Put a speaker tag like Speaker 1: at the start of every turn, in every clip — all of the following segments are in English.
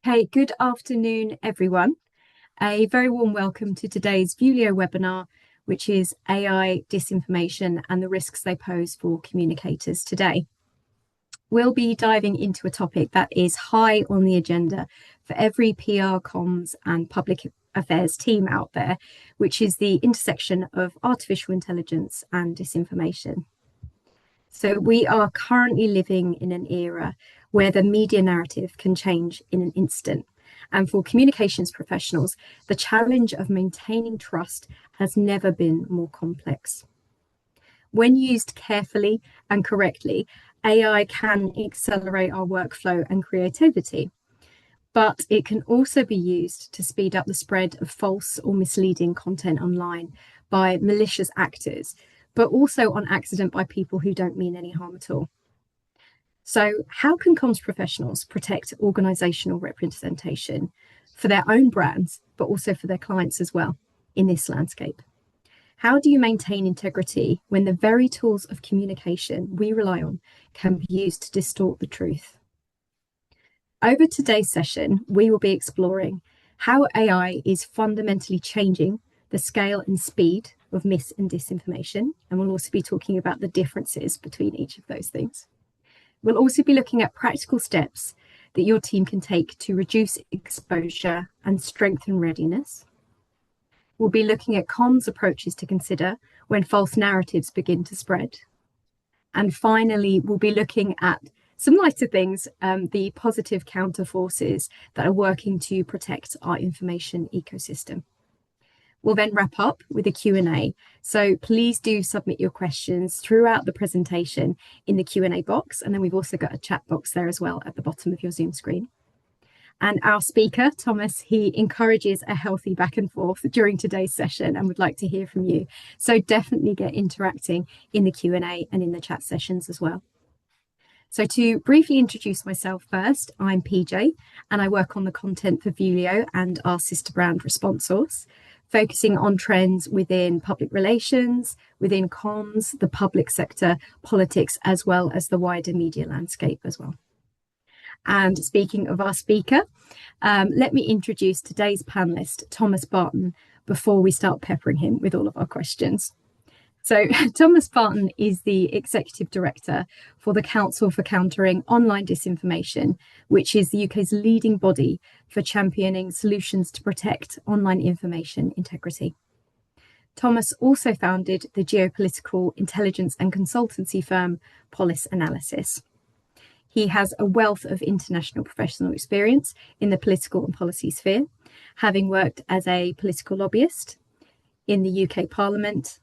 Speaker 1: Hey, good afternoon, everyone. A very warm welcome to today's Vuelio webinar, which is AI disinformation and the risks they pose for communicators today. We'll be diving into a topic that is high on the agenda for every PR, comms, and public affairs team out there, which is the intersection of artificial intelligence and disinformation. So we are currently living in an era where the media narrative can change in an instant. And for communications professionals, the challenge of maintaining trust has never been more complex. When used carefully and correctly, AI can accelerate our workflow and creativity, but it can also be used to speed up the spread of false or misleading content online by malicious actors, but also on accident by people who don't mean any harm at all. So how can comms professionals protect organizational representation for their own brands, but also for their clients as well in this landscape? How do you maintain integrity when the very tools of communication we rely on can be used to distort the truth? Over today's session, we will be exploring how AI is fundamentally changing the scale and speed of mis and disinformation, and we'll also be talking about the differences between each of those things. We'll also be looking at practical steps that your team can take to reduce exposure and strengthen readiness. We'll be looking at comms approaches to consider when false narratives begin to spread. And finally, we'll be looking at some lighter things, the positive counter forces that are working to protect our information ecosystem. We'll then wrap up with a Q&A. So please do submit your questions throughout the presentation in the Q&A box. And then we've also got a chat box there as well at the bottom of your Zoom screen. And our speaker, Thomas, he encourages a healthy back and forth during today's session and would like to hear from you. So definitely get interacting in the Q&A and in the chat sessions as well. So to briefly introduce myself first, I'm PJ and I work on the content for Vuelio and our sister brand ResponseSource, focusing on trends within public relations, within comms, the public sector, politics, as well as the wider media landscape as well. And speaking of our speaker, let me introduce today's panelist, Thomas Barton, before we start peppering him with all of our questions. So Thomas Barton is the Executive Director for the Council for Countering Online Disinformation, which is the UK's leading body for championing solutions to protect online information integrity. Thomas also founded the geopolitical intelligence and consultancy firm Polis Analysis. He has a wealth of international professional experience in the political and policy sphere, having worked as a political lobbyist in the UK Parliament,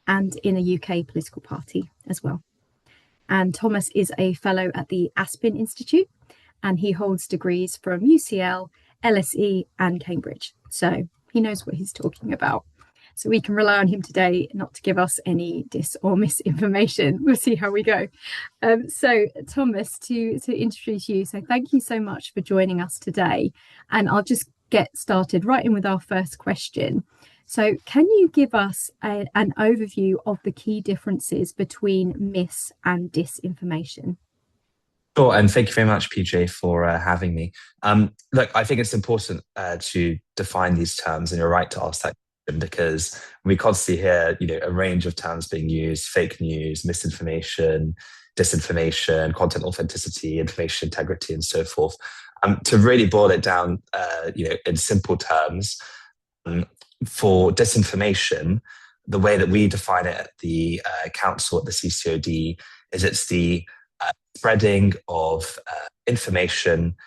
Speaker 1: and in a UK political party as well. And Thomas is a fellow at the Aspen Institute, and he holds degrees from UCL, LSE, and Cambridge. So he knows what he's talking about. So we can rely on him today not to give us any dis or misinformation. We'll see how we go. So Thomas, to introduce you, so thank you so much for joining us today. And I'll just get started right in with our first question. So can you give us an overview of the key differences between mis and disinformation?
Speaker 2: Sure, and thank you very much, PJ, for having me. Look, I think it's important to define these terms, and you're right to ask that question because we constantly hear, a range of terms being used: fake news, misinformation, disinformation, content authenticity, information integrity, and so forth. To really boil it down, in simple terms. For disinformation, the way that we define it at the council, at the CCOD, is it's the spreading of information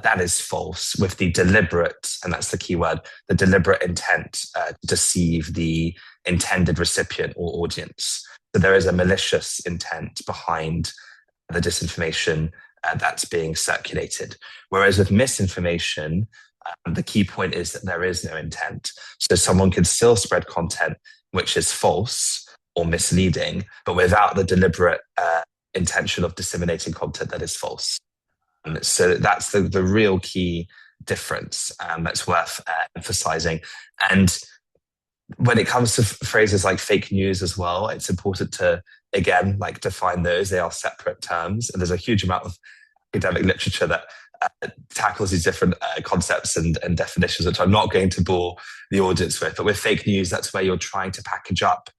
Speaker 2: that is false with the deliberate, and that's the key word, the deliberate intent to deceive the intended recipient or audience. So there is a malicious intent behind the disinformation that's being circulated. Whereas with misinformation, the key point is that there is no intent. So someone can still spread content which is false or misleading, but without the deliberate intention of disseminating content that is false. So that's the real key difference that's worth emphasizing. And when it comes to phrases like fake news as well, it's important to, again, define those. They are separate terms, and there's a huge amount of academic literature that tackles these different concepts and definitions, which I'm not going to bore the audience with. But with fake news, that's where you're trying to package up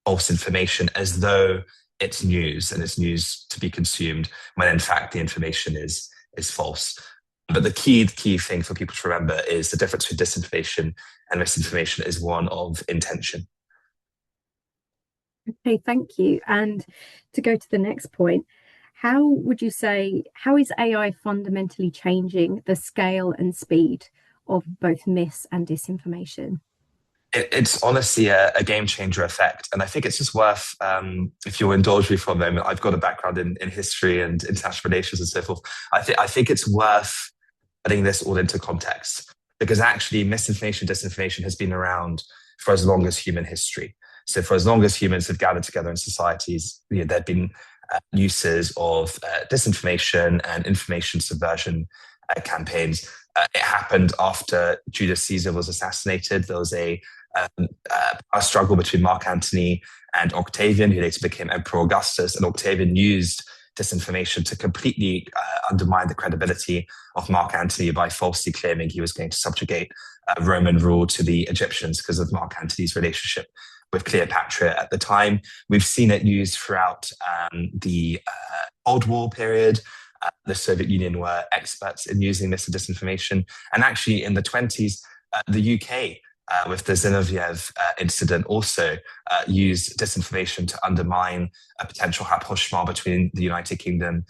Speaker 2: false information as though it's news and it's news to be consumed, when in fact the information is false. But the key thing for people to remember is the difference between disinformation and misinformation is one of intention.
Speaker 1: Okay, thank you. And to go to the next point, how would you say, how is AI fundamentally changing the scale and speed of both mis and disinformation?
Speaker 2: It's honestly a game changer effect. And I think it's just worth, if you'll indulge me for a moment, I've got a background in history and international relations and so forth. I think it's worth putting this all into context, because actually misinformation, disinformation has been around for as long as human history. So for as long as humans have gathered together in societies, there have been uses of disinformation and information subversion campaigns. It happened after Julius Caesar was assassinated. There was a struggle between Mark Antony and Octavian, who later became Emperor Augustus. And Octavian used disinformation to completely undermine the credibility of Mark Antony by falsely claiming he was going to subjugate Roman rule to the Egyptians because of Mark Antony's relationship with Cleopatra at the time. We've seen it used throughout the Cold War period. The Soviet Union were experts in using this disinformation. And actually in the 20s, the UK, with the Zinoviev incident, also used disinformation to undermine a potential rapprochement between the United Kingdom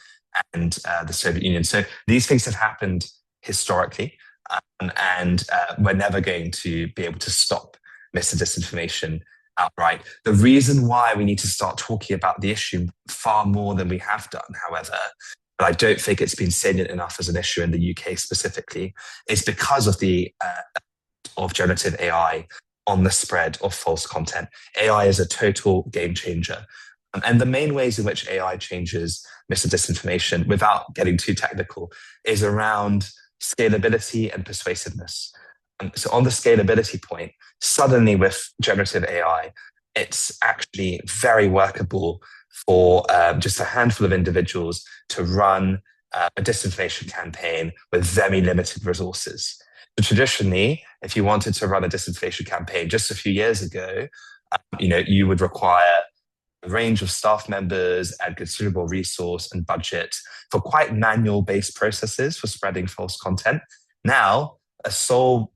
Speaker 2: and the Soviet Union. So these things have happened historically, and we're never going to be able to stop mis and disinformation outright. The reason why we need to start talking about the issue far more than we have done, however, but I don't think it's been salient enough as an issue in the UK specifically, is because of the of generative AI on the spread of false content. AI is a total game changer. And the main ways in which AI changes mis and disinformation, without getting too technical, is around scalability and persuasiveness. So on the scalability point, suddenly with generative AI, it's actually very workable for just a handful of individuals to run a disinformation campaign with very limited resources. So traditionally, if you wanted to run a disinformation campaign just a few years ago, you would require a range of staff members and considerable resource and budget for quite manual-based processes for spreading false content. Now, a sole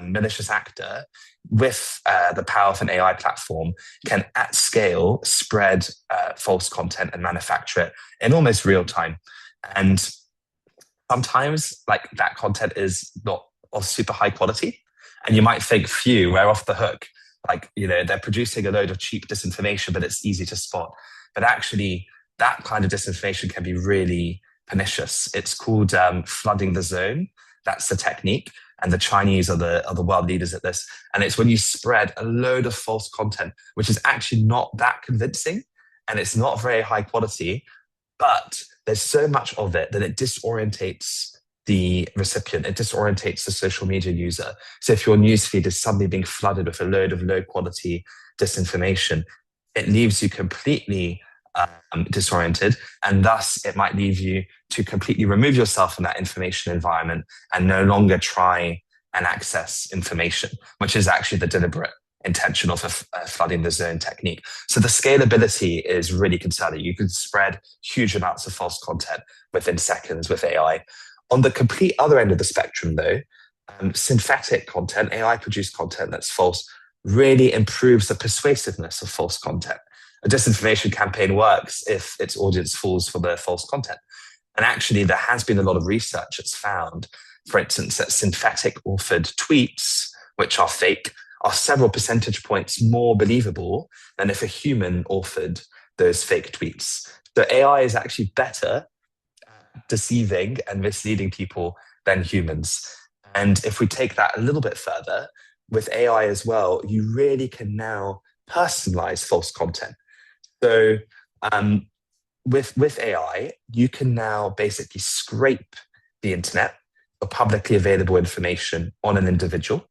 Speaker 2: malicious actor with the power of an AI platform can at scale spread false content and manufacture it in almost real time. And sometimes like that content is not of super high quality. And you might think, phew, we're off the hook. Like, they're producing a load of cheap disinformation, but it's easy to spot. But actually, that kind of disinformation can be really pernicious. It's called flooding the zone. That's the technique. And the Chinese are the world leaders at this. And it's when you spread a load of false content, which is actually not that convincing, and it's not very high quality, but there's so much of it that it disorientates the recipient, it disorientates the social media user. So if your newsfeed is suddenly being flooded with a load of low quality disinformation, it leaves you completely disoriented, and thus it might leave you to completely remove yourself from that information environment and no longer try and access information, which is actually the deliberate intention of a flooding the zone technique. So the scalability is really concerning. You can spread huge amounts of false content within seconds with AI. On the complete other end of the spectrum, though, synthetic content, AI-produced content that's false, really improves the persuasiveness of false content. A disinformation campaign works if its audience falls for the false content. And actually, there has been a lot of research that's found, for instance, that synthetic authored tweets, which are fake, are several percentage points more believable than if a human authored those fake tweets. So AI is actually better at deceiving and misleading people than humans. And if we take that a little bit further, with AI as well, you really can now personalize false content. So with AI, you can now basically scrape the internet for publicly available information on an individual.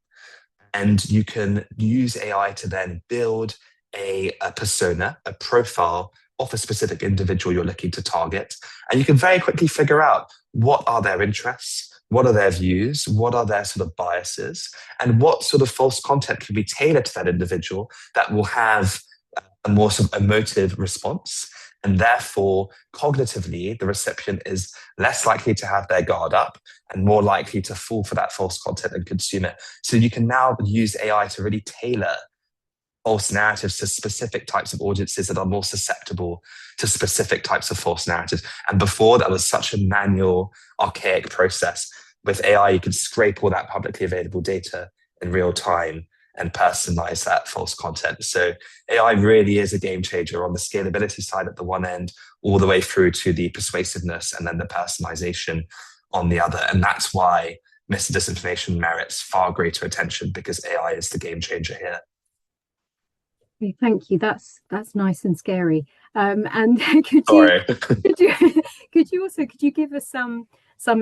Speaker 2: And you can use AI to then build a persona, a profile of a specific individual you're looking to target. And you can very quickly figure out what are their interests, what are their views, what are their sort of biases, and what sort of false content can be tailored to that individual that will have a more sort of emotive response. And therefore, cognitively, the recipient is less likely to have their guard up and more likely to fall for that false content and consume it. So you can now use AI to really tailor false narratives to specific types of audiences that are more susceptible to specific types of false narratives. And before, that was such a manual, archaic process. With AI, you can scrape all that publicly available data in real time and personalize that false content. So AI really is a game changer on the scalability side at the one end, all the way through to the persuasiveness and then the personalization on the other. And that's why mis and disinformation merits far greater attention, because AI is the game changer here.
Speaker 1: Okay, thank you. That's nice and scary. And
Speaker 2: Sorry.
Speaker 1: could you could you give us some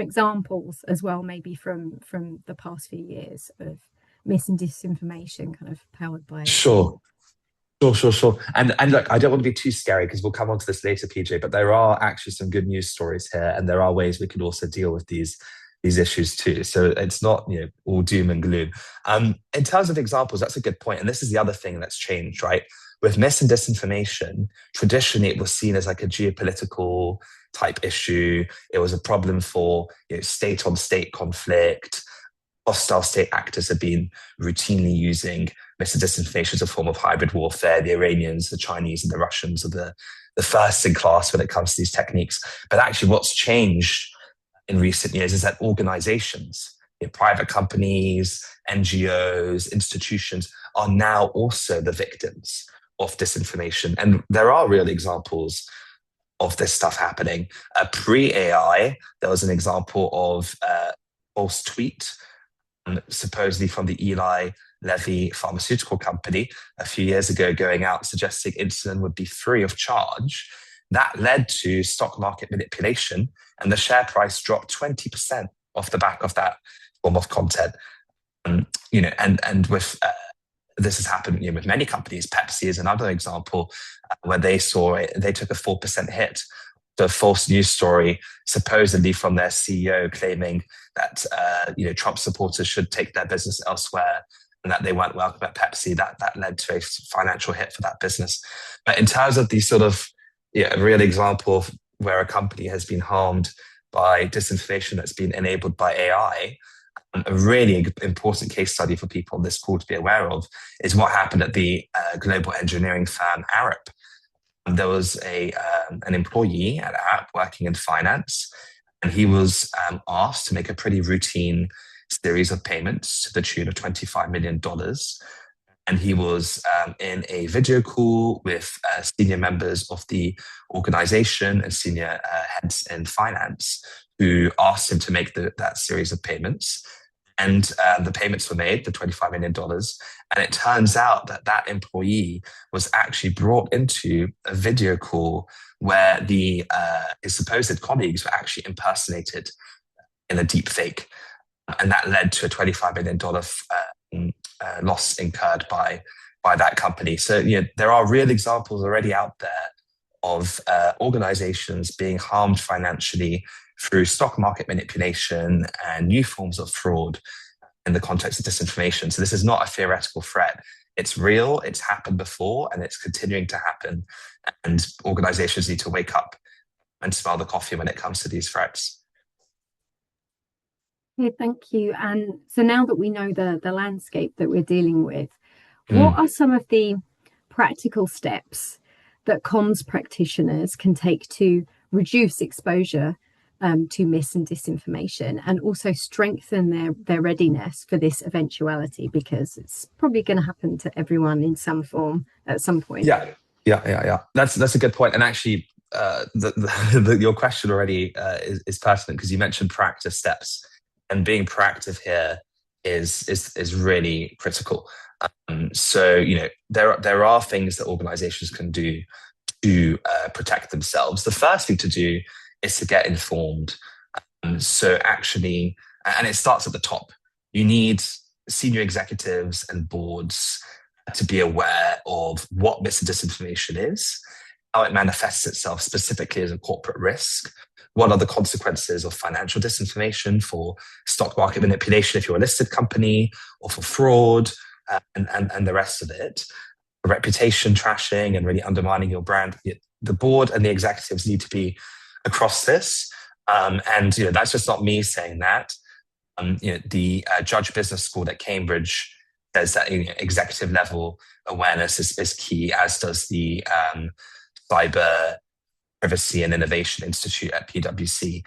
Speaker 1: examples as well, maybe from the past few years of mis and disinformation kind of powered by AI?
Speaker 2: Sure. Sure. And look, I don't want to be too scary because we'll come on to this later, PJ, but there are actually some good news stories here, and there are ways we can also deal with these issues too. So it's not, all doom and gloom. In terms of examples, that's a good point. And this is the other thing that's changed, right? With mis and disinformation, traditionally it was seen as like a geopolitical type issue. It was a problem for state on state conflict. Hostile state actors have been routinely using mis and disinformation as a form of hybrid warfare. The Iranians, the Chinese, and the Russians are the first in class when it comes to these techniques. But actually, what's changed in recent years is that organizations, private companies, NGOs, institutions are now also the victims of disinformation. And there are real examples of this stuff happening. Pre-AI, there was an example of a false tweet, supposedly from the Eli Lilly pharmaceutical company a few years ago, going out suggesting insulin would be free of charge. That led to stock market manipulation, and the share price dropped 20% off the back of that form of content. And with this has happened with many companies. Pepsi is another example where they took a 4% hit. The false news story, supposedly from their CEO, claiming that Trump supporters should take their business elsewhere and that they weren't welcome at Pepsi. That led to a financial hit for that business. But in terms of the sort of a real example of where a company has been harmed by disinformation that's been enabled by AI, a really important case study for people on this call to be aware of is what happened at the global engineering firm Arup. There was an employee at Arup working in finance, and he was asked to make a pretty routine series of payments to the tune of $25 million. And he was in a video call with senior members of the organization and senior heads in finance who asked him to make that series of payments. And the payments were made, the $25 million. And it turns out that employee was actually brought into a video call where his supposed colleagues were actually impersonated in a deep fake. And that led to a $25 million loss incurred by that company. So there are real examples already out there of organizations being harmed financially through stock market manipulation and new forms of fraud in the context of disinformation. So this is not a theoretical threat. It's real, it's happened before, and it's continuing to happen. And organizations need to wake up and smell the coffee when it comes to these threats.
Speaker 1: Okay, thank you. And so now that we know the landscape that we're dealing with, what are some of the practical steps that comms practitioners can take to reduce exposure to mis and disinformation, and also strengthen their readiness for this eventuality, because it's probably going to happen to everyone in some form at some point?
Speaker 2: Yeah. That's a good point. And actually, your question already is pertinent because you mentioned practice steps, and being proactive here is really critical. So there are things that organizations can do to protect themselves. The first thing to do is to get informed. So actually, and it starts at the top. You need senior executives and boards to be aware of what mis and disinformation is, how it manifests itself specifically as a corporate risk. What are the consequences of financial disinformation for stock market manipulation if you're a listed company, or for fraud, and the rest of it? Reputation trashing and really undermining your brand. The board and the executives need to be across this. And that's just not me saying that. The Judge Business School at Cambridge says that executive level awareness is key, as does the Cyber Privacy and Innovation Institute at PwC.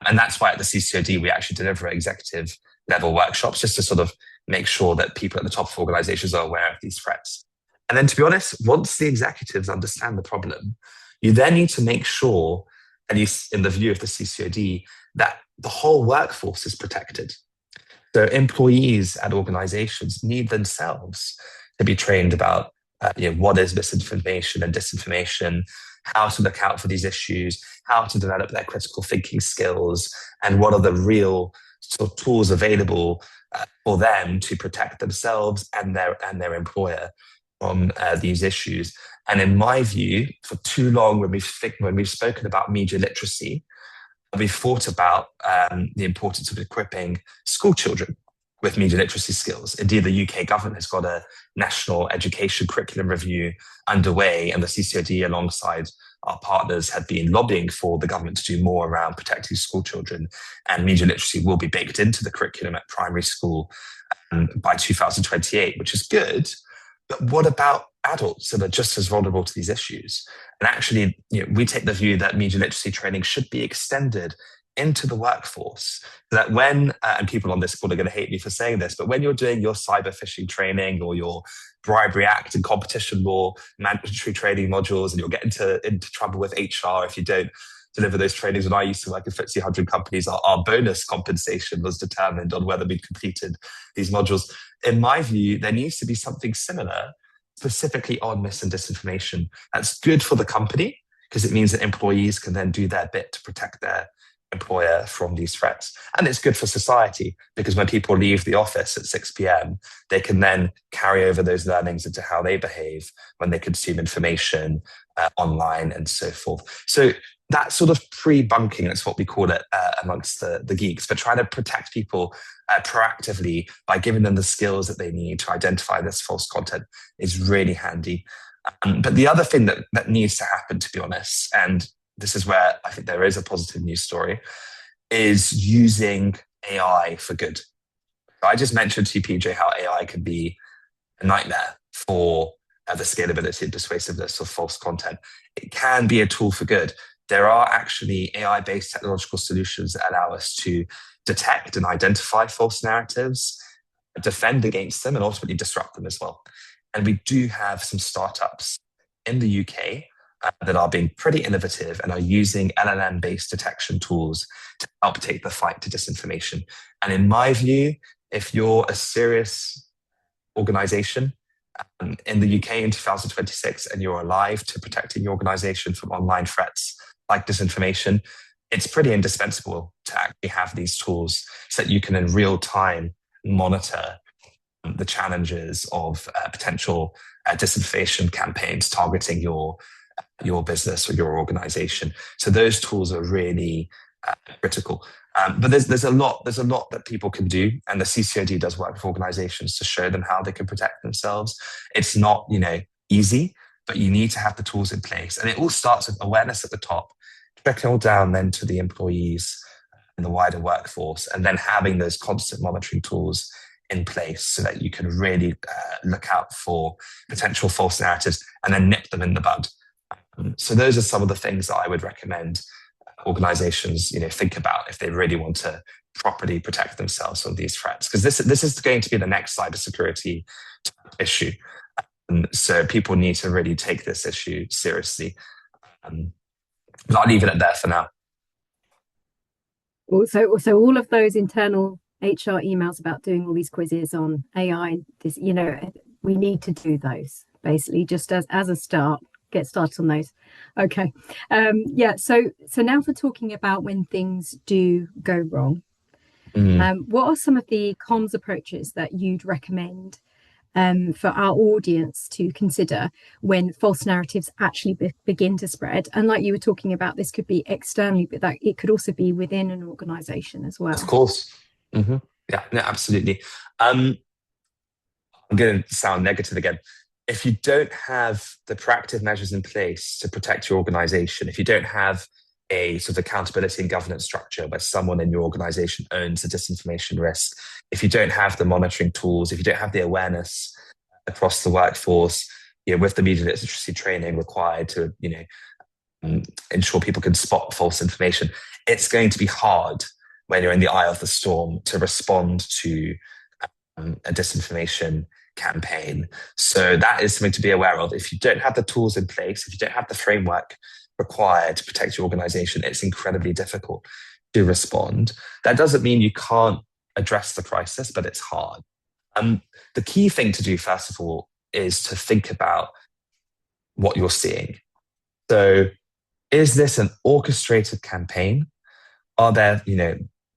Speaker 2: And that's why at the CCOD, we actually deliver executive level workshops just to sort of make sure that people at the top of organizations are aware of these threats. And then, to be honest, once the executives understand the problem, you then need to make sure, at least in the view of the CCOD, that the whole workforce is protected. So employees at organizations need themselves to be trained about what is misinformation and disinformation, how to look out for these issues, how to develop their critical thinking skills, and what are the real sort of tools available for them to protect themselves and their employer from these issues. And in my view, for too long, when we've spoken about media literacy, we've thought about the importance of equipping school children with media literacy skills. Indeed, the UK government has got a national education curriculum review underway, and the CCOD, alongside our partners, have been lobbying for the government to do more around protecting school children. And media literacy will be baked into the curriculum at primary school by 2028, which is good. But what about adults that are just as vulnerable to these issues? And actually, we take the view that media literacy training should be extended into the workforce, so that when, and people on this call are going to hate me for saying this, but when you're doing your cyber phishing training or your bribery act and competition law mandatory training modules, and you'll get into trouble with HR if you don't deliver those trainings. When I used to work in FTSE 100 companies, our bonus compensation was determined on whether we'd completed these modules. In my view, there needs to be something similar, specifically on mis and disinformation. That's good for the company, because it means that employees can then do their bit to protect their employer from these threats. And it's good for society, because when people leave the office at 6 p.m., they can then carry over those learnings into how they behave when they consume information online and so forth. So that sort of pre-bunking, that's what we call it amongst the geeks, but trying to protect people proactively by giving them the skills that they need to identify this false content is really handy. But the other thing that needs to happen, to be honest, and this is where I think there is a positive news story, is using AI for good. So I just mentioned to you, PJ, how AI can be a nightmare for the scalability and persuasiveness of false content. It can be a tool for good. There are actually AI-based technological solutions that allow us to detect and identify false narratives, defend against them, and ultimately disrupt them as well. And we do have some startups in the UK that are being pretty innovative and are using LLM-based detection tools to help take the fight to disinformation. And in my view, if you're a serious organization in the UK in 2026 and you're alive to protecting your organization from online threats like disinformation, it's pretty indispensable to actually have these tools so that you can in real time monitor the challenges of potential disinformation campaigns targeting your business or your organization. So those tools are really critical. But there's a lot that people can do, and the CCOD does work with organizations to show them how they can protect themselves. It's not easy, but you need to have the tools in place, and it all starts with awareness at the top, trickle down then to the employees and the wider workforce, and then having those constant monitoring tools in place so that you can really look out for potential false narratives and then nip them in the bud. So those are some of the things that I would recommend organizations think about if they really want to properly protect themselves from these threats, because this is going to be the next cybersecurity issue. So people need to really take this issue seriously. But I'll leave it at that for now.
Speaker 1: So all of those internal HR emails about doing all these quizzes on AI, this, we need to do those basically just as a start. Get started on those. Okay. So now for talking about when things do go wrong, what are some of the comms approaches that you'd recommend for our audience to consider when false narratives actually begin to spread? And like you were talking about, this could be externally, but that it could also be within an organization as
Speaker 2: Of
Speaker 1: well.
Speaker 2: course. Hmm. Yeah, no, absolutely. Um, I'm going to sound negative again. If you don't have the proactive measures in place to protect your organization, if you don't have a sort of accountability and governance structure where someone in your organization owns the disinformation risk, if you don't have the monitoring tools, if you don't have the awareness across the workforce, with the media literacy training required to, ensure people can spot false information, it's going to be hard when you're in the eye of the storm to respond to a disinformation campaign. So that is something to be aware of. If you don't have the tools in place, if you don't have the framework required to protect your organization, it's incredibly difficult to respond. That doesn't mean you can't address the crisis, but it's hard. The key thing to do, first of all, is to think about what you're seeing. So, is this an orchestrated campaign? Are there,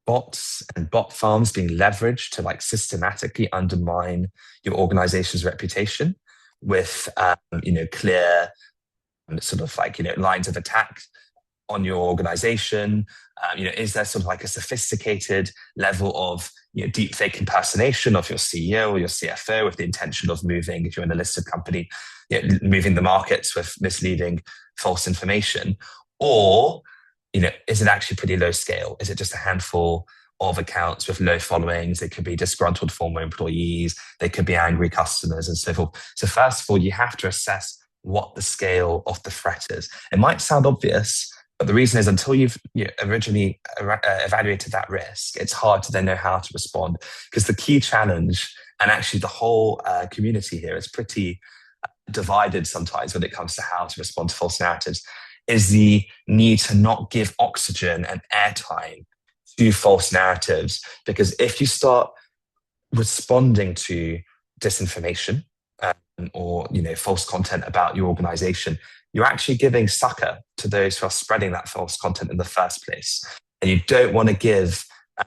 Speaker 2: bots and bot farms being leveraged to like systematically undermine your organization's reputation with, clear sort of like, lines of attack on your organization? Is there sort of like a sophisticated level of deep fake impersonation of your CEO or your CFO with the intention of moving, if you're in a listed company, moving the markets with misleading false information? Or, is it actually pretty low scale? Is it just a handful of accounts with low followings? They could be disgruntled former employees. They could be angry customers and so forth. So first of all, you have to assess what the scale of the threat is. It might sound obvious, but the reason is until you've originally evaluated that risk, it's hard to then know how to respond. Because the key challenge, and actually the whole community here is pretty divided sometimes when it comes to how to respond to false narratives, is the need to not give oxygen and airtime to false narratives. Because if you start responding to disinformation or false content about your organization, you're actually giving succor to those who are spreading that false content in the first place. And you don't want to give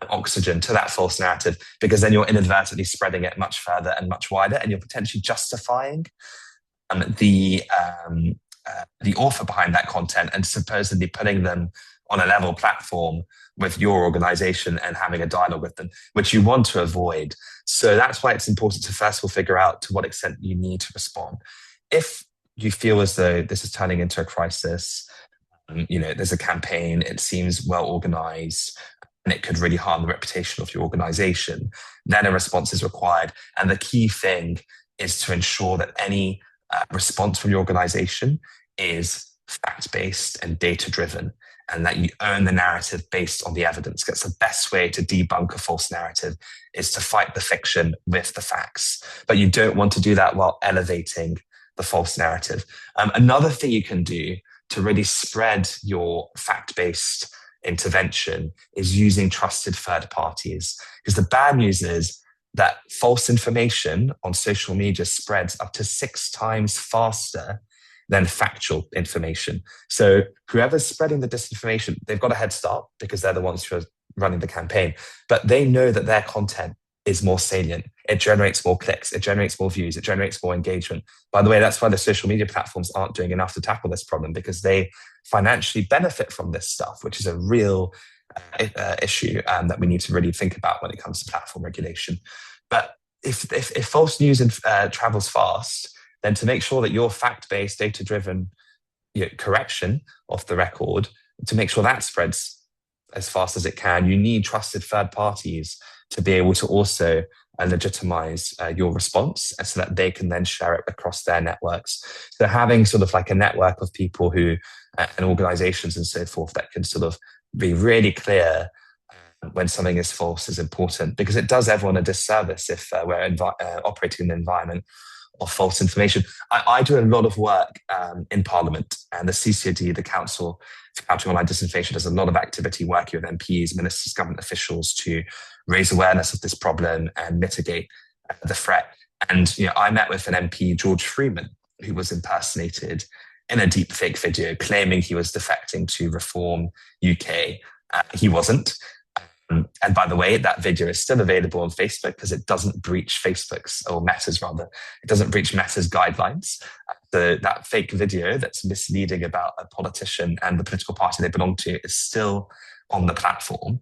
Speaker 2: oxygen to that false narrative, because then you're inadvertently spreading it much further and much wider, and you're potentially justifying the author behind that content and supposedly putting them on a level platform with your organization and having a dialogue with them, which you want to avoid. So that's why it's important to first of all figure out to what extent you need to respond. If you feel as though this is turning into a crisis, there's a campaign, it seems well organized, and it could really harm the reputation of your organization, then a response is required. And the key thing is to ensure that any response from your organization is fact-based and data-driven, and that you own the narrative based on the evidence. That's the best way to debunk a false narrative, is to fight the fiction with the facts. But you don't want to do that while elevating the false narrative. Another thing you can do to really spread your fact-based intervention is using trusted third parties. Because the bad news is that false information on social media spreads up to 6 times faster than factual information. So whoever's spreading the disinformation, they've got a head start because they're the ones who are running the campaign. But they know that their content is more salient. It generates more clicks. It generates more views. It generates more engagement. By the way, that's why the social media platforms aren't doing enough to tackle this problem, because they financially benefit from this stuff, which is a real issue that we need to really think about when it comes to platform regulation. But if false news travels fast, then to make sure that your fact-based, data-driven correction of the record, to make sure that spreads as fast as it can, you need trusted third parties to be able to also legitimize your response, so that they can then share it across their networks. So having sort of like a network of people who, and organizations and so forth, that can sort of be really clear when something is false is important, because it does everyone a disservice if we're operating in an environment of false information. I do a lot of work in Parliament, and the CCOD, the Council for Countering Online Disinformation, does a lot of activity working with MPs, ministers, government officials to raise awareness of this problem and mitigate the threat. And I met with an MP, George Freeman, who was impersonated in a deepfake video claiming he was defecting to Reform UK. He wasn't. And by the way, that video is still available on Facebook because it doesn't breach Facebook's, or Meta's rather, it doesn't breach Meta's guidelines. That fake video that's misleading about a politician and the political party they belong to is still on the platform.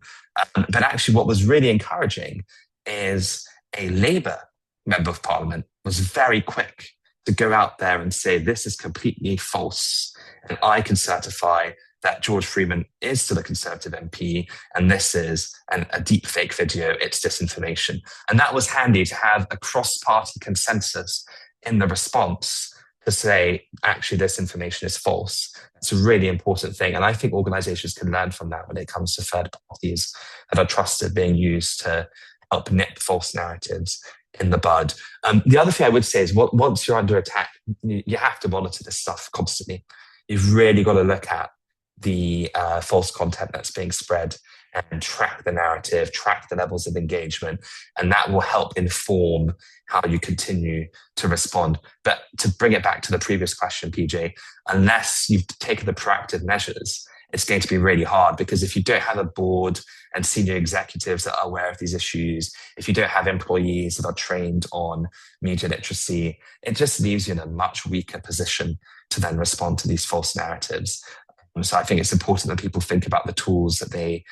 Speaker 2: But actually, what was really encouraging is a Labour member of Parliament was very quick to go out there and say, this is completely false. And I can certify that George Freeman is still a Conservative MP, and this is a deep fake video, it's disinformation. And that was handy to have a cross-party consensus in the response to say, actually, this information is false. It's a really important thing. And I think organizations can learn from that when it comes to third parties that are trusted being used to help nip false narratives in the bud. The other thing I would say is once you're under attack, you have to monitor this stuff constantly. You've really got to look at the false content that's being spread and track the narrative, track the levels of engagement, and that will help inform how you continue to respond. But to bring it back to the previous question, PJ, unless you've taken the proactive measures, it's going to be really hard, because if you don't have a board and senior executives that are aware of these issues, if you don't have employees that are trained on media literacy, it just leaves you in a much weaker position to then respond to these false narratives. So I think it's important that people think about the tools that they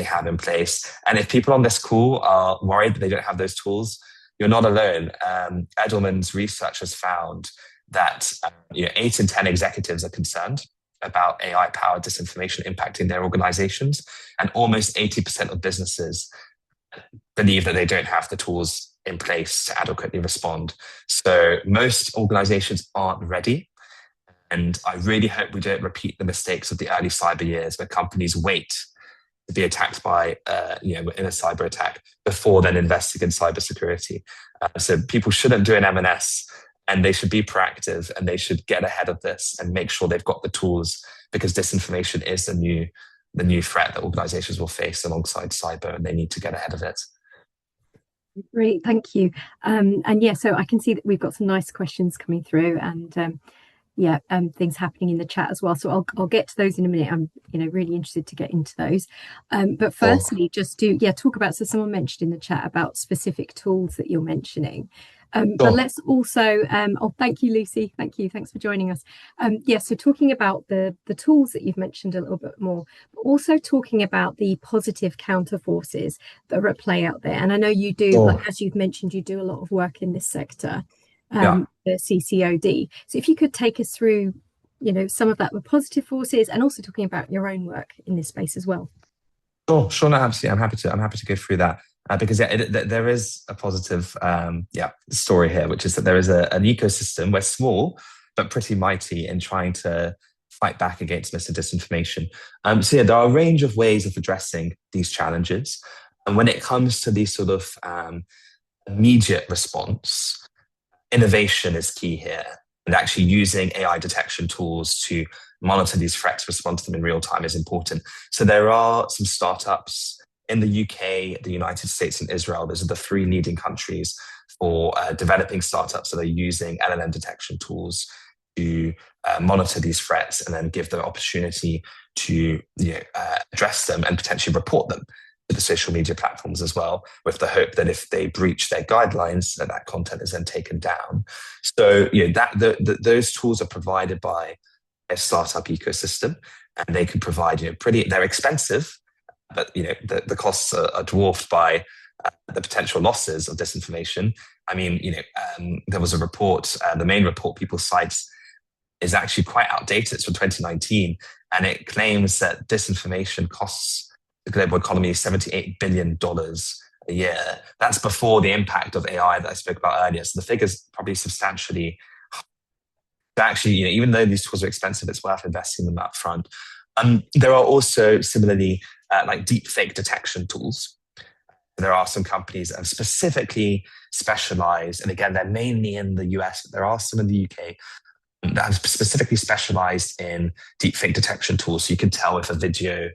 Speaker 2: have in place. And if people on this call are worried that they don't have those tools, you're not alone. Edelman's research has found that 8 in 10 executives are concerned about AI-powered disinformation impacting their organizations, and almost 80% of businesses believe that they don't have the tools in place to adequately respond. So most organizations aren't ready. And I really hope we don't repeat the mistakes of the early cyber years, where companies wait to be attacked by, in a cyber attack before then investing in cybersecurity. So people shouldn't do an M&S, and they should be proactive, and they should get ahead of this and make sure they've got the tools, because disinformation is the new threat that organizations will face alongside cyber, and they need to get ahead of it.
Speaker 1: Great, thank you. And yeah, so I can see that we've got some nice questions coming through, and things happening in the chat as well. So I'll get to those in a minute. I'm really interested to get into those. But firstly, just to talk about, so someone mentioned in the chat about specific tools that you're mentioning. But let's also, thank you, Lucy. Thanks for joining us. So talking about the tools that you've mentioned a little bit more, but also talking about the positive counter forces that are at play out there. And I know you do, like, as you've mentioned, you do a lot of work in this sector. The CCOD. So if you could take us through, some of that with positive forces, and also talking about your own work in this space as well.
Speaker 2: Sure. No, absolutely. I'm happy to go through that because there is a positive story here, which is that there is an ecosystem. We're small but pretty mighty in trying to fight back against mis and disinformation. There are a range of ways of addressing these challenges, and when it comes to these sort of immediate response, innovation is key here, and actually using AI detection tools to monitor these threats, respond to them in real time is important. So there are some startups in the UK, the United States, and Israel. Those are the 3 leading countries for developing startups that are using LLM detection tools to monitor these threats and then give them opportunity to address them and potentially report them to the social media platforms as well, with the hope that if they breach their guidelines, that content is then taken down. So those tools are provided by a startup ecosystem, and they can provide they're expensive, but the costs are dwarfed by the potential losses of disinformation. I mean, there was a report, the main report people cite is actually quite outdated. It's from 2019, and it claims that disinformation costs the global economy $78 billion a year. That's before the impact of AI that I spoke about earlier. So the figure's probably substantially. Actually, even though these tools are expensive, it's worth investing in them up front. There are also similarly like deep fake detection tools. There are some companies that have specifically specialized, and again, they're mainly in the US, but there are some in the UK that have specifically specialized in deep fake detection tools. So you can tell if a video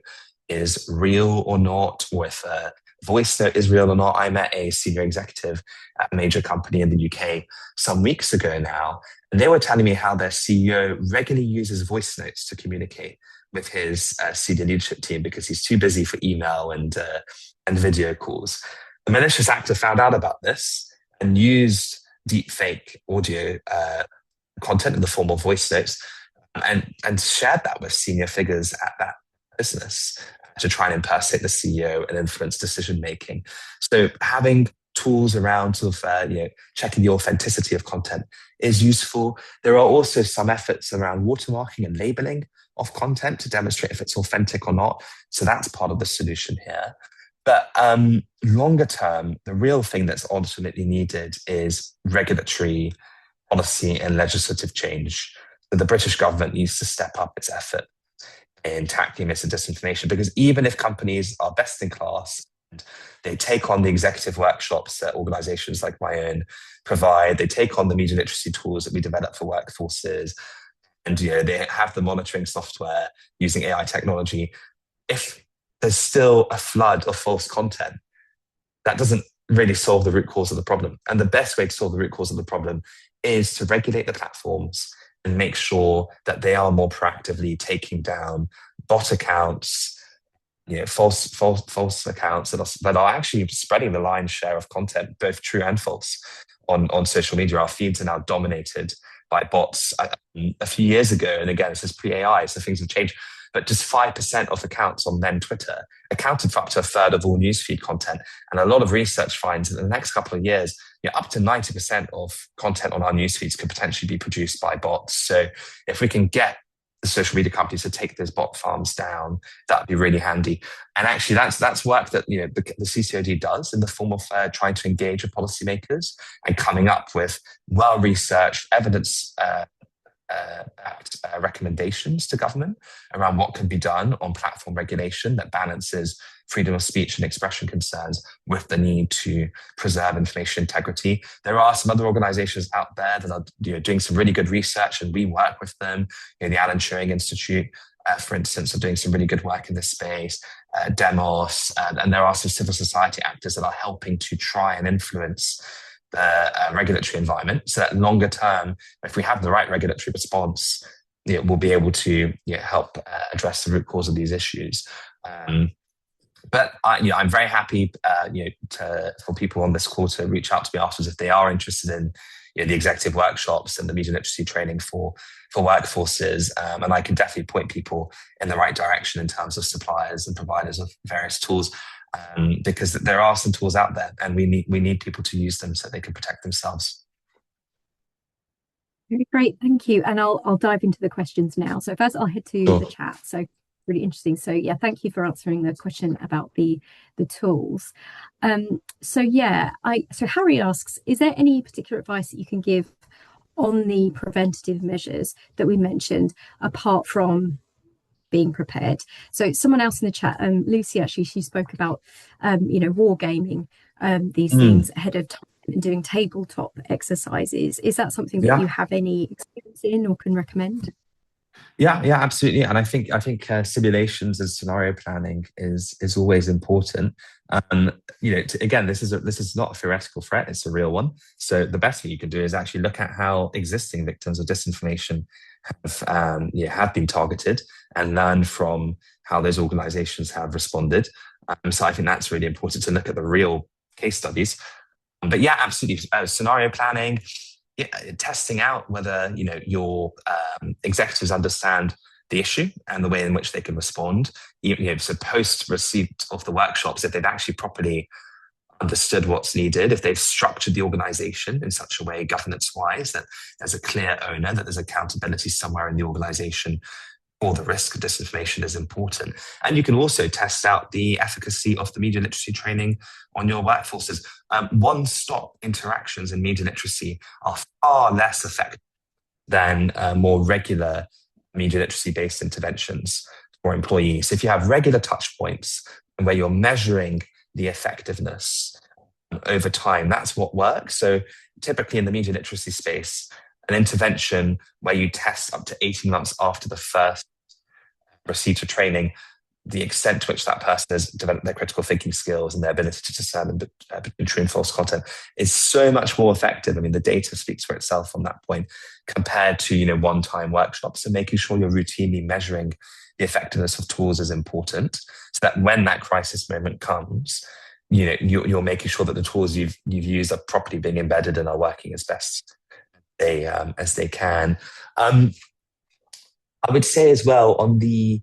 Speaker 2: is real or not, or if a voice note is real or not. I met a senior executive at a major company in the UK some weeks ago now, and they were telling me how their CEO regularly uses voice notes to communicate with his senior leadership team because he's too busy for email and video calls. A malicious actor found out about this and used deepfake audio content in the form of voice notes and shared that with senior figures at that business to try and impersonate the CEO and influence decision making. So having tools around sort of checking the authenticity of content is useful. There are also some efforts around watermarking and labeling of content to demonstrate if it's authentic or not. So that's part of the solution here. But longer term, the real thing that's ultimately needed is regulatory policy and legislative change. So the British government needs to step up its effort in tackling mis and disinformation, because even if companies are best in class and they take on the executive workshops that organizations like my own provide, they take on the media literacy tools that we develop for workforces, and they have the monitoring software using AI technology, if there's still a flood of false content, that doesn't really solve the root cause of the problem. And the best way to solve the root cause of the problem is to regulate the platforms and make sure that they are more proactively taking down bot accounts, false accounts that are actually spreading the lion's share of content, both true and false, on social media. Our feeds are now dominated by bots. A few years ago, and again, this is pre-AI, so things have changed, but just 5% of accounts on then Twitter accounted for up to a third of all newsfeed content. And a lot of research finds that in the next couple of years, up to 90% of content on our newsfeeds could potentially be produced by bots. So if we can get the social media companies to take those bot farms down, that'd be really handy. And actually, that's work that the CCOD does in the form of trying to engage with policymakers and coming up with well-researched, evidence-backed recommendations to government around what can be done on platform regulation that balances freedom of speech and expression concerns with the need to preserve information integrity. There are some other organizations out there that are doing some really good research, and we work with them. The Alan Turing Institute, for instance, are doing some really good work in this space. Demos, and there are some civil society actors that are helping to try and influence the regulatory environment, so that longer term, if we have the right regulatory response, we'll be able to help address the root cause of these issues. But I'm very happy for people on this call to reach out to me afterwards if they are interested in the executive workshops and the media literacy training for workforces. And I can definitely point people in the right direction in terms of suppliers and providers of various tools, because there are some tools out there, and we need people to use them so they can protect themselves.
Speaker 1: Very great, thank you. And I'll dive into the questions now. So first, I'll head to the chat. So really interesting. So yeah, thank you for answering the question about the tools. So Harry asks, is there any particular advice that you can give on the preventative measures that we mentioned, apart from being prepared? So someone else in the chat, Lucy, actually, she spoke about war gaming these things ahead of time and doing tabletop exercises. Is that something that you have any experience in or can recommend?
Speaker 2: Yeah, absolutely. And I think simulations and scenario planning is always important. Again, this is not a theoretical threat; it's a real one. So the best thing you can do is actually look at how existing victims of disinformation have been targeted and learn from how those organizations have responded. So I think that's really important to look at the real case studies. But yeah, absolutely, scenario planning. Testing out whether your executives understand the issue and the way in which they can respond. So post receipt of the workshops, if they've actually properly understood what's needed, if they've structured the organization in such a way, governance-wise, that there's a clear owner, that there's accountability somewhere in the organization, or the risk of disinformation is important. And you can also test out the efficacy of the media literacy training on your workforces. One-stop interactions in media literacy are far less effective than more regular media literacy-based interventions for employees. If you have regular touch points and where you're measuring the effectiveness over time, that's what works. So typically in the media literacy space, an intervention where you test up to 18 months after the first receipt of training the extent to which that person has developed their critical thinking skills and their ability to discern between true and false content is so much more effective. I mean, the data speaks for itself on that point compared to, one-time workshops. So making sure you're routinely measuring the effectiveness of tools is important, so that when that crisis moment comes, you're making sure that the tools you've used are properly being embedded and are working as best as they can. I would say as well, on the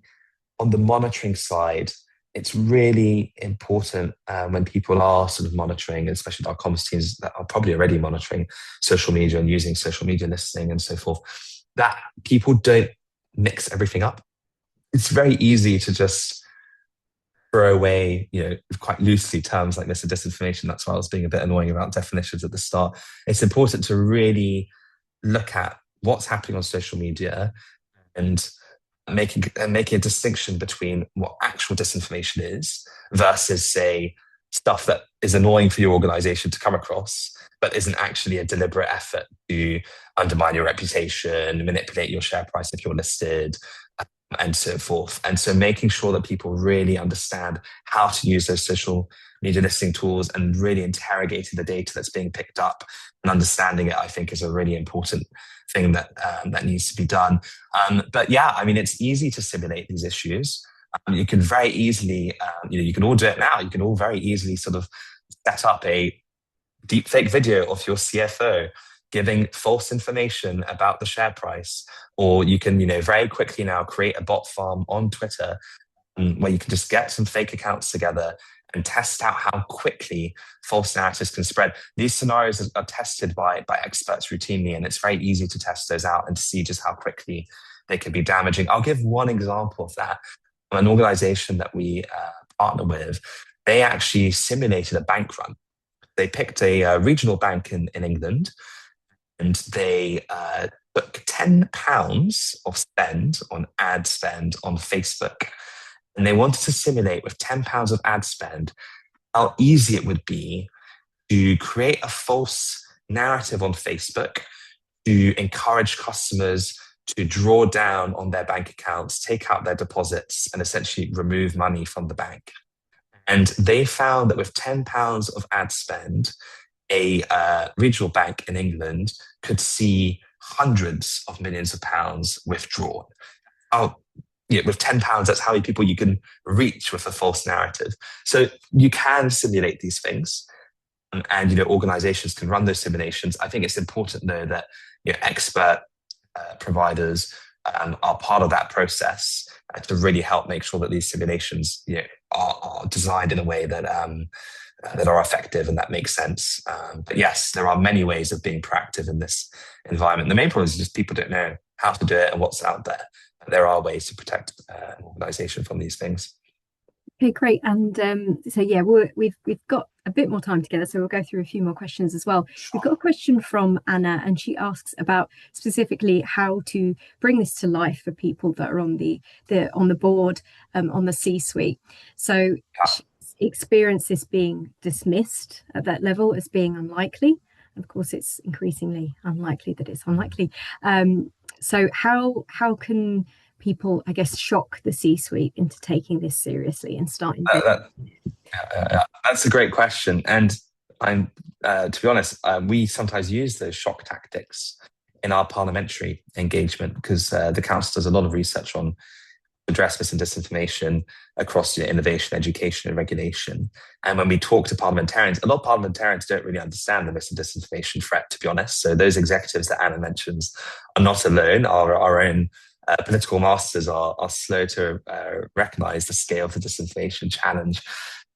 Speaker 2: monitoring side, it's really important when people are sort of monitoring, especially our comms teams that are probably already monitoring social media and using social media listening and so forth, that people don't mix everything up. It's very easy to just throw away, quite loosely, terms like mis and disinformation. That's why I was being a bit annoying about definitions at the start. It's important to really look at what's happening on social media and making a distinction between what actual disinformation is versus, say, stuff that is annoying for your organization to come across, but isn't actually a deliberate effort to undermine your reputation, manipulate your share price if you're listed, and so forth. And so making sure that people really understand how to use those social media listing tools and really interrogating the data that's being picked up and understanding it, I think, is a really important thing that needs to be done. But yeah, I mean, it's easy to simulate these issues. You can very easily, you can all do it now. You can all very easily sort of set up a deepfake video of your CFO giving false information about the share price, or you can, very quickly now create a bot farm on Twitter where you can just get some fake accounts together and test out how quickly false narratives can spread. These scenarios are tested by experts routinely, and it's very easy to test those out and to see just how quickly they can be damaging. I'll give one example of that. An organization that we partner with, they actually simulated a bank run. They picked a regional bank in England, and they took £10 of spend on ad spend on Facebook. And they wanted to simulate with £10 of ad spend how easy it would be to create a false narrative on Facebook to encourage customers to draw down on their bank accounts, take out their deposits, and essentially remove money from the bank. And they found that with £10 of ad spend, a regional bank in England could see hundreds of millions of pounds withdrawn. With £10, that's how many people you can reach with a false narrative. So you can simulate these things, and organizations can run those simulations. I think it's important, though, that expert providers are part of that process to really help make sure that these simulations are designed in a way that are effective and that makes sense. But yes, there are many ways of being proactive in this environment. The main problem is just people don't know how to do it and what's out there. There are ways to protect an organization from these things.
Speaker 1: Okay, great. And so yeah, we've got a bit more time together, so we'll go through a few more questions as well. Sure. We've got a question from Anna, and she asks about specifically how to bring this to life for people that are on the board, on the C-suite. So she's experienced this being dismissed at that level as being unlikely. Of course, it's increasingly unlikely that it's unlikely. So how can people, I guess, shock the C-suite into taking this seriously and starting?
Speaker 2: That's a great question, and I'm to be honest, we sometimes use those shock tactics in our parliamentary engagement because the council does a lot of research on address mis and disinformation across innovation, education, and regulation. And when we talk to parliamentarians, a lot of parliamentarians don't really understand the mis and disinformation threat, to be honest. So those executives that Anna mentions are not alone. Our own political masters are slow to recognize the scale of the disinformation challenge.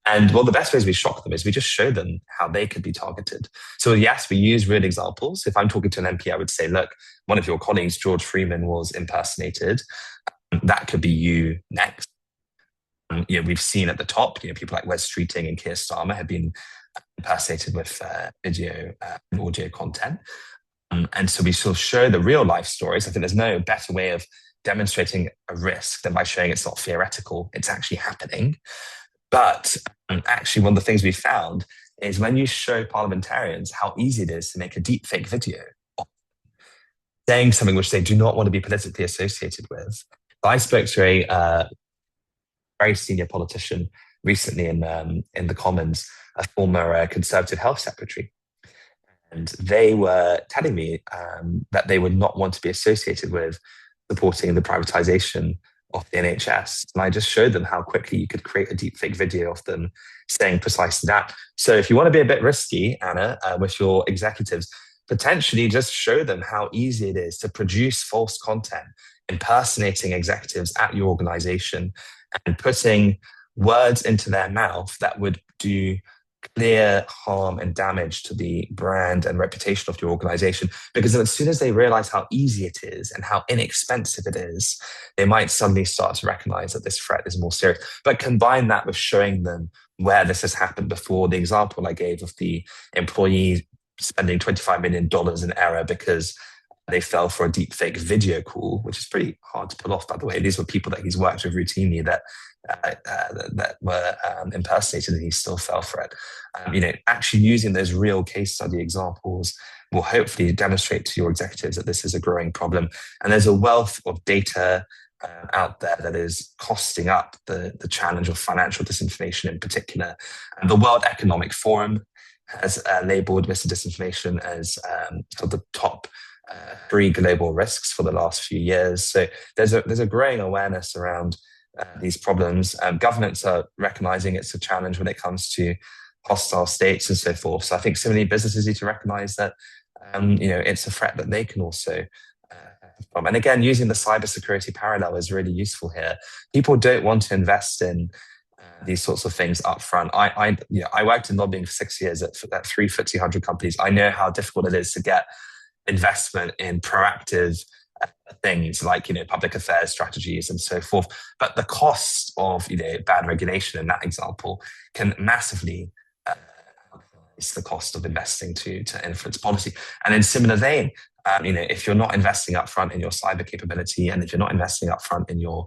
Speaker 2: And the best ways we shock them is we just show them how they could be targeted. So yes, we use real examples. If I'm talking to an MP, I would say, look, one of your colleagues, George Freeman, was impersonated. That could be you next. We've seen at the top, people like Wes Streeting and Keir Starmer have been impersonated with video and audio content. And so we sort of show the real life stories. I think there's no better way of demonstrating a risk than by showing it's not theoretical, it's actually happening. But actually, one of the things we found is when you show parliamentarians how easy it is to make a deepfake video saying something which they do not want to be politically associated with. I spoke to very senior politician recently in the Commons, a former Conservative Health Secretary, and they were telling me that they would not want to be associated with supporting the privatization of the NHS. And I just showed them how quickly you could create a deepfake video of them saying precisely that. So if you want to be a bit risky, Anna, with your executives, potentially just show them how easy it is to produce false content, impersonating executives at your organization and putting words into their mouth that would do clear harm and damage to the brand and reputation of your organization. Because as soon as they realize how easy it is and how inexpensive it is, they might suddenly start to recognize that this threat is more serious. But combine that with showing them where this has happened before. The example I gave of the employee spending $25 million in error because they fell for a deepfake video call, which is pretty hard to pull off, by the way. These were people that he's worked with routinely that were impersonated, and he still fell for it. Actually using those real case study examples will hopefully demonstrate to your executives that this is a growing problem. And there's a wealth of data out there that is costing up the challenge of financial disinformation in particular. And the World Economic Forum has labeled disinformation as sort of the top three global risks for the last few years. So there's a growing awareness around these problems. Governments are recognizing it's a challenge when it comes to hostile states and so forth. So I think similarly, businesses need to recognize that it's a threat that they can also from. And again, using the cybersecurity parallel is really useful here. People don't want to invest in these sorts of things up front. I worked in lobbying for 6 years at three FTSE 100 companies. I know how difficult it is to get investment in proactive things like public affairs strategies and so forth. But the cost of bad regulation in that example can massively it's the cost of investing to influence policy. And in similar vein, if you're not investing upfront in your cyber capability, and if you're not investing upfront in your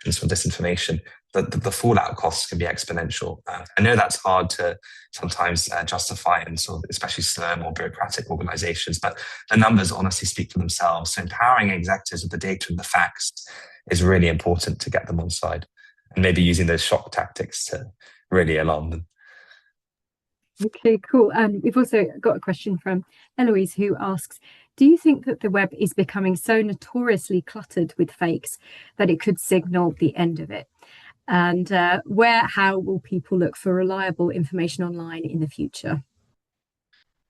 Speaker 2: for disinformation, the fallout costs can be exponential. I know that's hard to sometimes justify in sort of especially slow, more bureaucratic organizations, but the numbers honestly speak for themselves. So empowering executives with the data and the facts is really important to get them on side, and maybe using those shock tactics to really alarm them.
Speaker 1: Okay, cool. We've also got a question from Eloise who asks, do you think that the web is becoming so notoriously cluttered with fakes that it could signal the end of it? And how will people look for reliable information online in the future?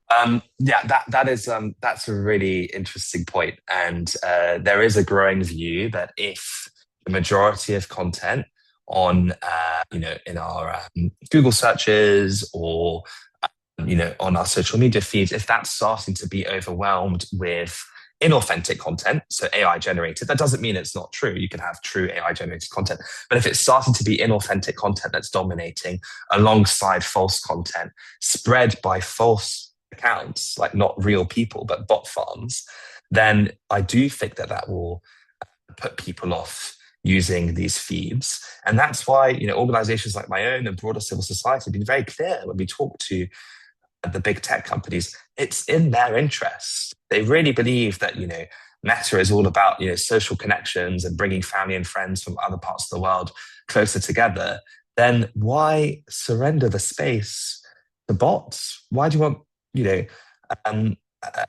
Speaker 2: That's a really interesting point. And there is a growing view that if the majority of content on in our Google searches or on our social media feeds, if that's starting to be overwhelmed with inauthentic content, so AI generated, that doesn't mean it's not true. You can have true AI generated content, but if it's starting to be inauthentic content that's dominating alongside false content spread by false accounts, like not real people but bot farms, then I do think that will put people off using these feeds. And that's why organizations like my own and broader civil society have been very clear when we talk to the big tech companies. It's in their interests. They really believe that Meta is all about social connections and bringing family and friends from other parts of the world closer together. Then why surrender the space to bots? Why do you want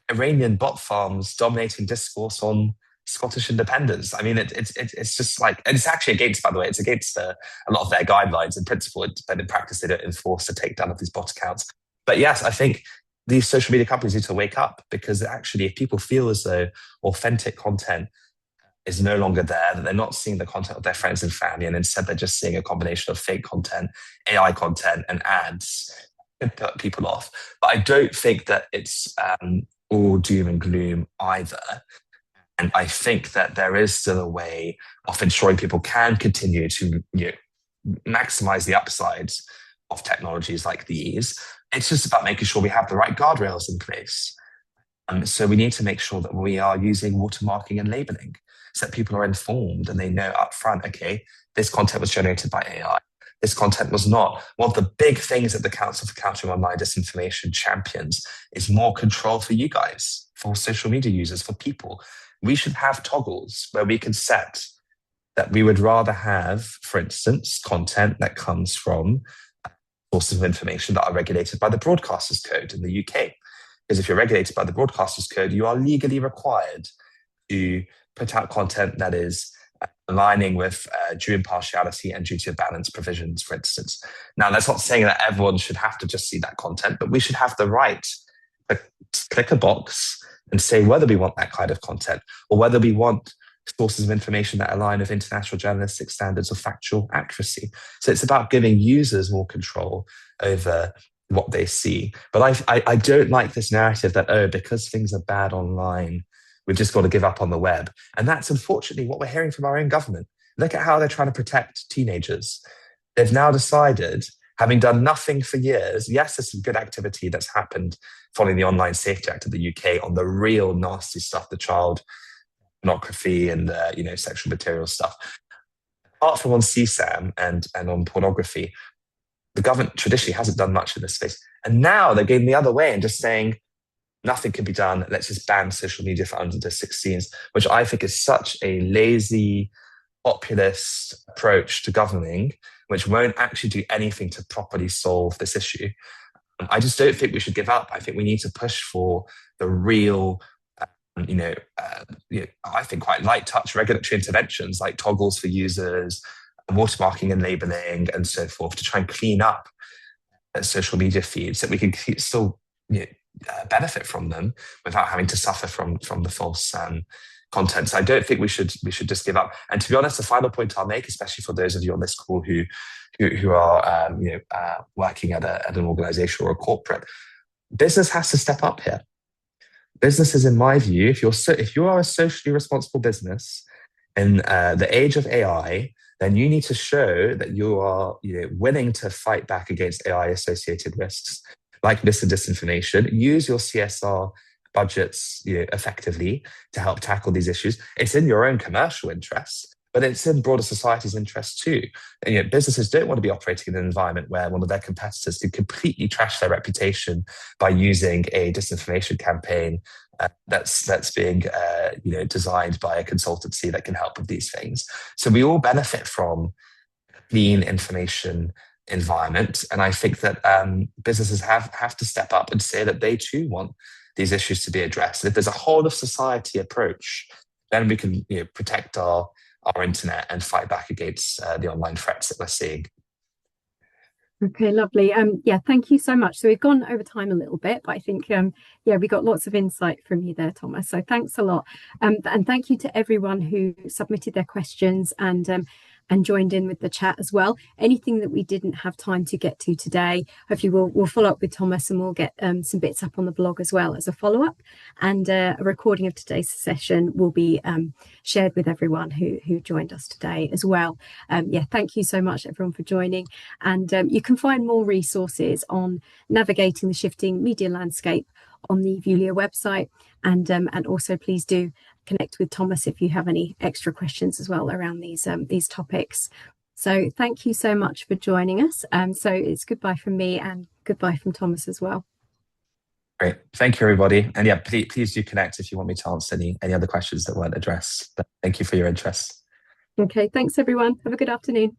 Speaker 2: Iranian bot farms dominating discourse on Scottish independence? I mean, it's just like, and it's actually against, by the way, it's against a lot of their guidelines in principle, but in practice they don't enforce the takedown of these bot accounts. But yes, I think these social media companies need to wake up, because actually if people feel as though authentic content is no longer there, that they're not seeing the content of their friends and family, and instead they're just seeing a combination of fake content, AI content, and ads, it put people off. But I don't think that it's all doom and gloom either. And I think that there is still a way of ensuring people can continue to maximize the upsides of technologies like these. It's just about making sure we have the right guardrails in place. So we need to make sure that we are using watermarking and labeling so that people are informed and they know upfront, okay, this content was generated by AI. This content was not. One of the big things that the Council for Countering Online Disinformation champions is more control for you guys, for social media users, for people. We should have toggles where we can set that we would rather have, for instance, content that comes from sources of information that are regulated by the Broadcasters Code in the UK. Because if you're regulated by the Broadcasters Code, you are legally required to put out content that is aligning with due impartiality and duty of balance provisions, for instance. Now, that's not saying that everyone should have to just see that content, but we should have the right to click a box and say whether we want that kind of content or whether we want sources of information that align with international journalistic standards of factual accuracy. So it's about giving users more control over what they see. But I don't like this narrative that, oh, because things are bad online, we've just got to give up on the web. And that's unfortunately what we're hearing from our own government. Look at how they're trying to protect teenagers. They've now decided, having done nothing for years, yes, there's some good activity that's happened following the Online Safety Act of the UK on the real nasty stuff, the child pornography and sexual material stuff. Apart from on CSAM and on pornography, the government traditionally hasn't done much in this space. And now they're going the other way and just saying, nothing can be done. Let's just ban social media for under 16s, which I think is such a lazy, populist approach to governing, which won't actually do anything to properly solve this issue. I just don't think we should give up. I think we need to push for the real, I think quite light touch regulatory interventions like toggles for users, watermarking and labeling, and so forth, to try and clean up social media feeds so that we can still benefit from them without having to suffer from the false content. So I don't think we should just give up. And to be honest, the final point I'll make, especially for those of you on this call who are working at an organization or a corporate, business has to step up here. Businesses, in my view, if you are a socially responsible business in the age of AI, then you need to show that you are willing to fight back against AI-associated risks like mis and disinformation. Use your CSR budgets effectively to help tackle these issues. It's in your own commercial interests, but it's in broader society's interests too. And businesses don't want to be operating in an environment where one of their competitors could completely trash their reputation by using a disinformation campaign that's being designed by a consultancy that can help with these things. So we all benefit from clean information environment, and I think that businesses have to step up and say that they too want these issues to be addressed. And if there's a whole of society approach, then we can protect our internet and fight back against the online threats that we're seeing.
Speaker 1: Okay, lovely. Thank you so much. So we've gone over time a little bit, but I think we got lots of insight from you there, Thomas. So thanks a lot. And thank you to everyone who submitted their questions and joined in with the chat as well. Anything that we didn't have time to get to today, hopefully we'll follow up with Thomas and we'll get some bits up on the blog as well as a follow-up. And a recording of today's session will be shared with everyone who joined us today as well. Thank you so much everyone for joining. And you can find more resources on navigating the shifting media landscape on the Vuelio website. And also please do connect with Thomas if you have any extra questions as well around these topics. So thank you so much for joining us. So it's goodbye from me and goodbye from Thomas as well.
Speaker 2: Great. Thank you, everybody. And please do connect if you want me to answer any other questions that weren't addressed. But thank you for your interest.
Speaker 1: Okay, thanks everyone. Have a good afternoon.